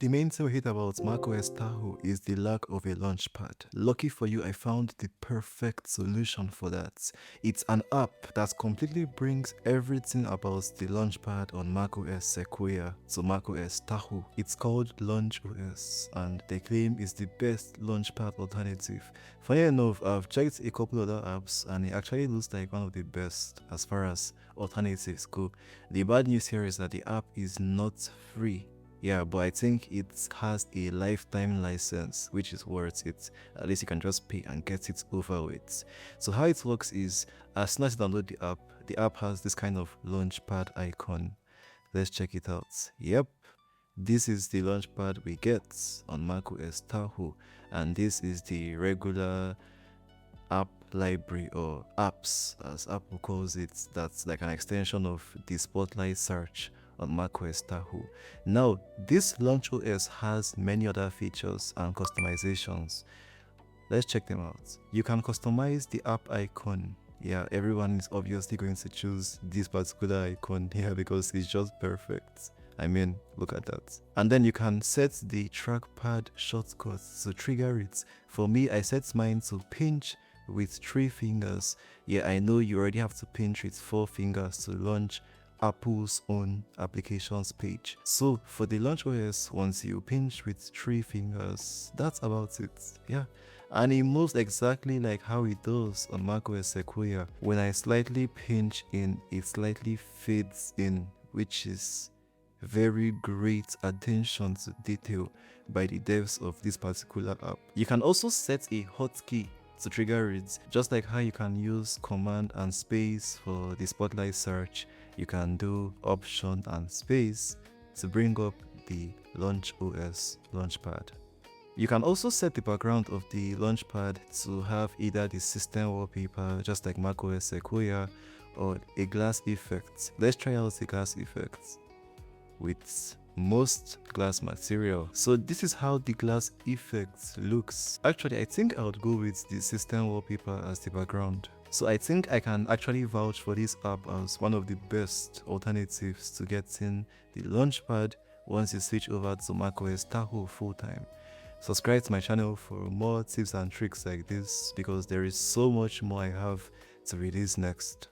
The main thing we hate about macOS Tahoe is the lack of a launchpad. Lucky for you, I found the perfect solution for that. It's an app that completely brings everything about the launchpad on macOS Sequoia to macOS Tahoe. It's called LaunchOS, and they claim it's the best launchpad alternative. Funny enough, I've checked a couple other apps and it actually looks like one of the best as far as alternatives go. The bad news here is that the app is not free. Yeah, but I think it has a lifetime license, which is worth it. At least you can just pay and get it over with. So how it works is, as soon as you download the app has this kind of launchpad icon. Let's check it out. Yep, this is the launchpad we get on macOS Tahoe, and this is the regular app library, or apps as Apple calls it. That's like an extension of the Spotlight search on macOS Tahoe. Now, this LaunchOS has many other features and customizations. Let's check them out. You can customize the app icon. Yeah, everyone is obviously going to choose this particular icon here because it's just perfect. I mean, look at that. And then you can set the trackpad shortcuts to trigger it. For me, I set mine to pinch with 3 fingers. Yeah, I know you already have to pinch with 4 fingers to launch Apple's own applications page. So for the LaunchOS, once you pinch with 3 fingers, that's about it. Yeah, and it moves exactly like how it does on macOS Sequoia. When I slightly pinch in, it slightly fades in, which is very great attention to detail by the devs of this particular app. You can also set a hotkey to trigger it, just like how you can use command and space for the Spotlight search. You can do option and space to bring up the LaunchOS launchpad. You can also set the background of the launchpad to have either the system wallpaper, just like macOS Sequoia, or a glass effect. Let's try out the glass effect with most glass material. So this is how the glass effect looks. Actually, I think I would go with the system wallpaper as the background. So I think I can actually vouch for this app as one of the best alternatives to getting the launchpad once you switch over to macOS Tahoe full-time. Subscribe to my channel for more tips and tricks like this, because there is so much more I have to release next.